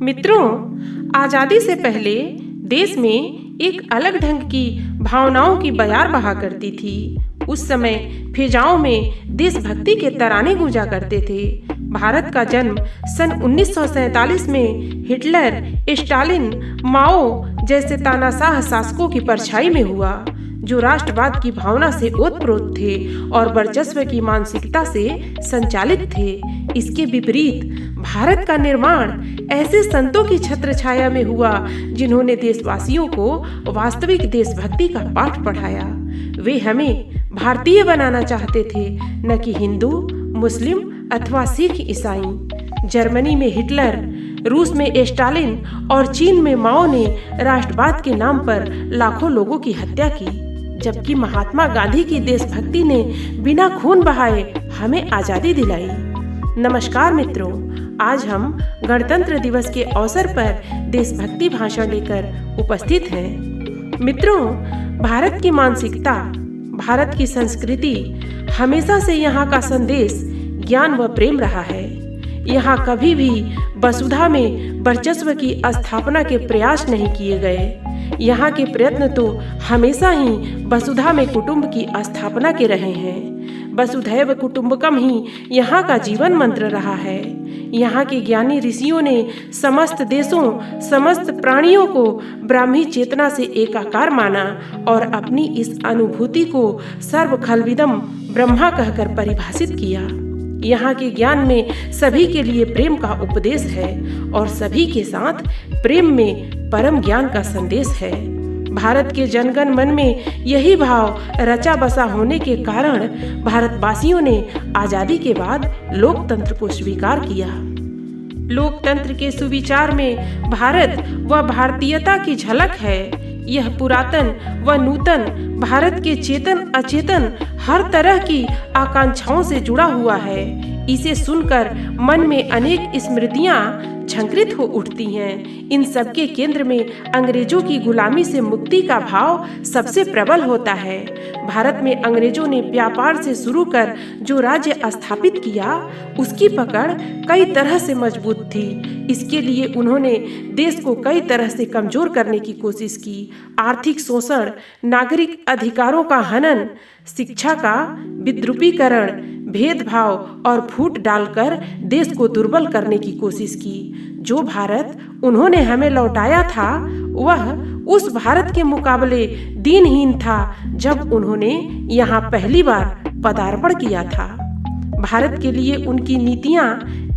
मित्रों, आजादी से पहले देश में एक अलग ढंग की भावनाओं की बयार बहा करती थी। उस समय फिजाओं में देशभक्ति के तराने गूंजा करते थे। भारत का जन्म सन 1947 में हिटलर, स्टालिन, माओ जैसे तानाशाह शासकों की परछाई में हुआ, जो राष्ट्रवाद की भावना से ओतप्रोत थे और वर्चस्व की मानसिकता से संचालित थे। इसके विपरीत भारत का निर्माण ऐसे संतों की छत्रछाया में हुआ जिन्होंने देशवासियों को वास्तविक देशभक्ति का पाठ पढ़ाया। वे हमें भारतीय बनाना चाहते थे, न कि हिंदू, मुस्लिम अथवा सिख ईसाई। जर्मनी में हिटलर, रूस में स्टालिन और चीन में माओ ने राष्ट्रवाद के नाम पर लाखों लोगों की हत्या की, जबकि महात्मा गांधी की देशभक्ति ने बिना खून बहाए हमें आजादी दिलाई। नमस्कार मित्रों, आज हम गणतंत्र दिवस के अवसर पर देशभक्ति भाषण लेकर उपस्थित हैं। मित्रों, भारत की मानसिकता, भारत की संस्कृति हमेशा से यहाँ का संदेश ज्ञान व प्रेम रहा है। यहाँ कभी भी वसुधा में वर्चस्व की स्थापना के प्रयास नहीं किए गए। यहाँ के प्रयत्न तो हमेशा ही वसुधा में कुटुंब की स्थापना के रहे हैं। वसुधैव कुटुंबकम ही यहाँ का जीवन मंत्र रहा है। यहाँ के ज्ञानी ऋषियों ने समस्त देशों, समस्त प्राणियों को ब्राह्मी चेतना से एकाकार माना और अपनी इस अनुभूति को सर्व खलविदम ब्रह्मा कहकर परिभाषित किया। यहाँ के ज्ञान में सभी के लिए प्रेम का उपदेश है और सभी के साथ प्रेम में परम ज्ञान का संदेश है। भारत के जनगण मन में यही भाव रचा बसा होने के कारण भारतवासियों ने आजादी के बाद लोकतंत्र को स्वीकार किया। लोकतंत्र के सुविचार में भारत व भारतीयता की झलक है। यह पुरातन व नूतन भारत के चेतन अचेतन हर तरह की आकांक्षाओं से जुड़ा हुआ है। इसे सुनकर मन में अनेक स्मृतियां झंकृत हो उठती हैं। इन सब के केंद्र में अंग्रेजों की गुलामी से मुक्ति का भाव सबसे प्रबल होता है। भारत में अंग्रेजों ने व्यापार से शुरू कर जो राज्य स्थापित किया, उसकी पकड़ कई तरह से मजबूत थी। इसके लिए उन्होंने देश को कई तरह से कमजोर करने की कोशिश की। आर्थिक शोषण, नागरिक अधिकारों का हनन, शिक्षा का विद्रूपीकरण, भेदभाव और फूट डालकर देश को दुर्बल करने की कोशिश की। जो भारत उन्होंने हमें लौटाया था, वह उस भारत के मुकाबले दीनहीन था जब उन्होंने यहाँ पहली बार पदार्पण किया था। भारत के लिए उनकी नीतियाँ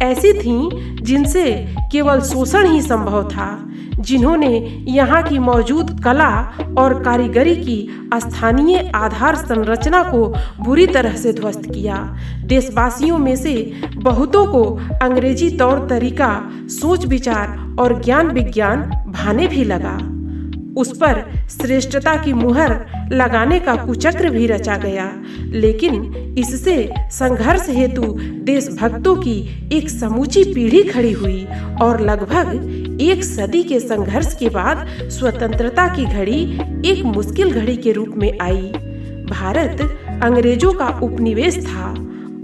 ऐसी थीं जिनसे केवल शोषण ही संभव था, जिन्होंने यहाँ की मौजूद कला और कारीगरी की स्थानीय आधार संरचना को बुरी तरह से ध्वस्त किया। देशवासियों में से बहुतों को अंग्रेजी तौर तरीका, सोच विचार और ज्ञान विज्ञान भाने भी लगा। उस पर श्रेष्ठता की मुहर लगाने का कुचक्र भी रचा गया, लेकिन इससे संघर्ष हेतु देशभक्तों की एक समूची पीढ़ी खड़ी हुई और लगभग एक सदी के संघर्ष के बाद स्वतंत्रता की घड़ी एक मुश्किल घड़ी के रूप में आई। भारत अंग्रेजों का उपनिवेश था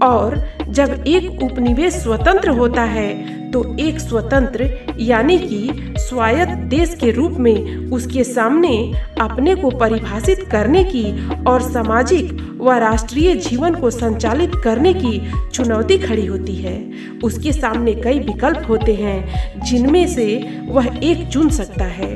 और जब एक उपनिवेश स्वतंत्र होता है तो एक स्वतंत्र यानी कि स्वायत्त देश के रूप में उसके सामने अपने को परिभाषित करने की और सामाजिक व राष्ट्रीय जीवन को संचालित करने की चुनौती खड़ी होती है। उसके सामने कई विकल्प होते हैं जिनमें से वह एक चुन सकता है।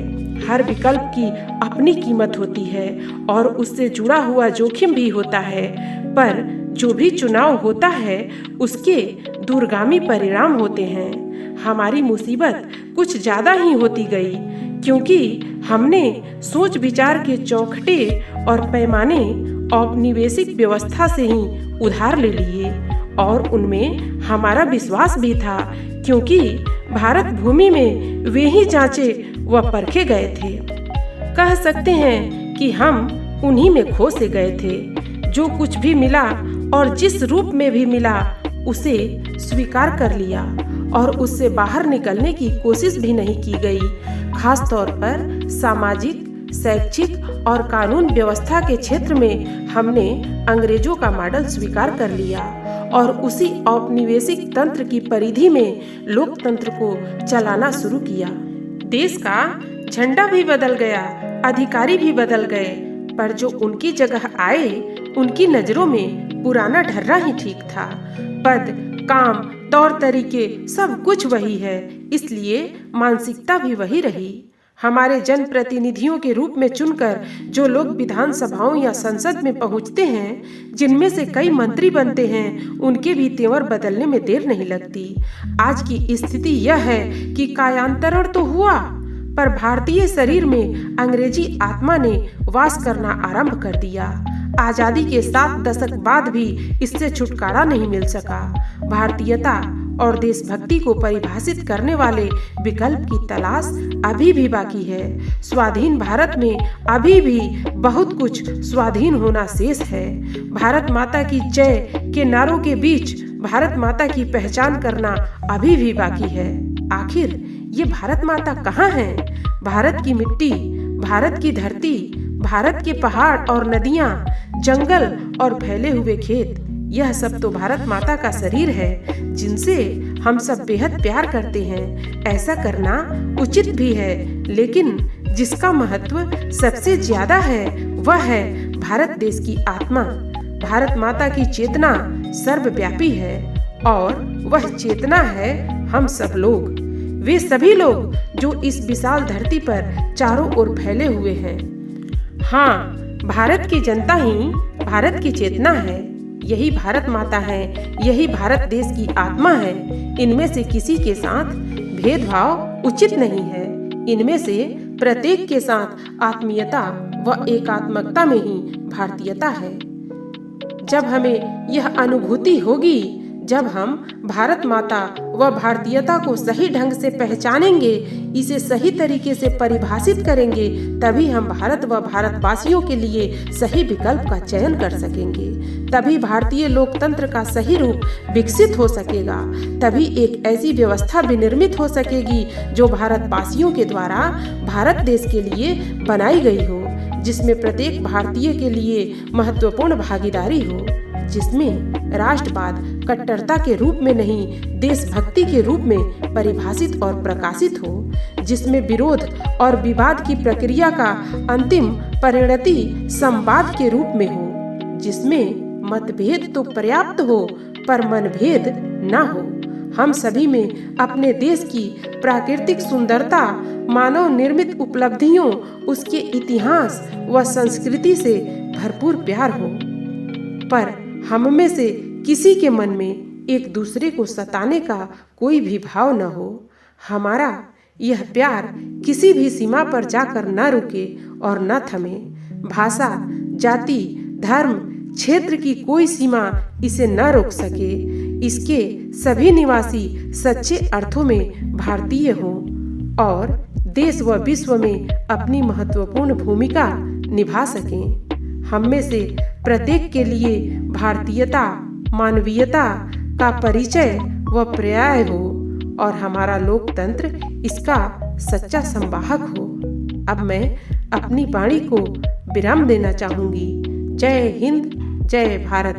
हर विकल्प की अपनी कीमत होती है और उससे जुड़ा हुआ जोखिम भी होता है, पर जो भी चुनाव होता है उसके दूरगामी परिणाम होते हैं। हमारी मुसीबत कुछ ज्यादा ही होती गई, क्योंकि हमने सोच विचार के चौखटे और पैमाने औपनिवेशिक व्यवस्था से ही उधार ले लिए और उनमें हमारा विश्वास भी था, क्योंकि भारत भूमि में वे ही जांचे व परखे गए थे। कह सकते हैं कि हम उन्हीं में खो से गए थे। जो कुछ भी मिला और जिस रूप में भी मिला उसे स्वीकार कर लिया और उससे बाहर निकलने की कोशिश भी नहीं की गई। खास तौर पर सामाजिक, शैक्षिक और कानून व्यवस्था के क्षेत्र में हमने अंग्रेजों का मॉडल स्वीकार कर लिया और उसी औपनिवेशिक तंत्र की परिधि में लोकतंत्र को चलाना शुरू किया। देश का झंडा भी बदल गया, अधिकारी भी बदल गए, पर जो उनकी जगह आए उनकी नजरों में पुराना ढर्रा ही ठीक था। पद, काम, तौर तरीके सब कुछ वही है, इसलिए मानसिकता भी वही रही। हमारे जनप्रतिनिधियों के रूप में चुनकर जो लोग विधानसभाओं या संसद में पहुंचते हैं, जिनमें से कई मंत्री बनते हैं, उनके भी तेवर बदलने में देर नहीं लगती। आज की स्थिति यह है कि कायांतरण तो हुआ, पर भारतीय शरीर में अंग्रेजी आत्मा ने वास करना आरंभ कर दिया। आजादी के 7 दशक बाद भी इससे छुटकारा नहीं मिल सका। भारतीयता और देशभक्ति को परिभाषित करने वाले विकल्प की तलाश अभी भी बाकी है। स्वाधीन भारत में अभी भी बहुत कुछ स्वाधीन होना शेष है। भारत माता की जय के नारों के बीच भारत माता की पहचान करना अभी भी बाकी है। आखिर ये भारत माता कहाँ है? भारत की मिट्टी, भारत की धरती, भारत के पहाड़ और नदियाँ, जंगल और फैले हुए खेत, यह सब तो भारत माता का शरीर है, जिनसे हम सब बेहद प्यार करते हैं। ऐसा करना उचित भी है, लेकिन जिसका महत्व सबसे ज्यादा है वह है भारत देश की आत्मा। भारत माता की चेतना सर्वव्यापी है और वह चेतना है हम सब लोग, वे सभी लोग जो इस विशाल धरती पर चारों ओर फैले हुए हैं। हाँ, भारत की जनता ही भारत की चेतना है। यही भारत माता है, यही भारत देश की आत्मा है। इनमें से किसी के साथ भेदभाव उचित नहीं है। इनमें से प्रत्येक के साथ आत्मीयता व एकात्मकता में ही भारतीयता है। जब हमें यह अनुभूति होगी, जब हम भारत माता व भारतीयता को सही ढंग से पहचानेंगे, इसे सही तरीके से परिभाषित करेंगे, तभी हम भारत व भारतवासियों के लिए सही विकल्प का चयन कर सकेंगे। तभी भारतीय लोकतंत्र का सही रूप विकसित हो सकेगा। तभी एक ऐसी व्यवस्था विनिर्मित हो सकेगी जो भारतवासियों के द्वारा भारत देश के लिए बनाई गई हो, जिसमें प्रत्येक भारतीय के लिए महत्वपूर्ण भागीदारी हो, जिसमें राष्ट्रवाद कट्टरता के रूप में नहीं, देशभक्ति के रूप में परिभाषित और प्रकाशित हो, जिसमें विरोध और विवाद की प्रक्रिया का अंतिम परिणति संवाद के रूप में हो, जिसमें मतभेद तो पर्याप्त हो पर मनभेद न हो। हम सभी में अपने देश की प्राकृतिक सुंदरता, मानव निर्मित उपलब्धियों, उसके इतिहास व संस्कृति से भरपूर प्यार हो, पर हम में से किसी के मन में एक दूसरे को सताने का कोई भी भाव न हो। हमारा यह प्यार किसी भी सीमा पर जाकर न रुके और न थमे। भाषा, जाति, धर्म, क्षेत्र की कोई सीमा इसे न रोक सके। इसके सभी निवासी सच्चे अर्थों में भारतीय हों और देश व विश्व में अपनी महत्वपूर्ण भूमिका निभा सकें। हम में से प्रत्येक के लिए भारतीयता, मानवीयता का परिचय व पर्याय हो और हमारा लोकतंत्र इसका सच्चा संवाहक हो। अब मैं अपनी वाणी को विराम देना चाहूंगी। जय हिंद, जय भारत।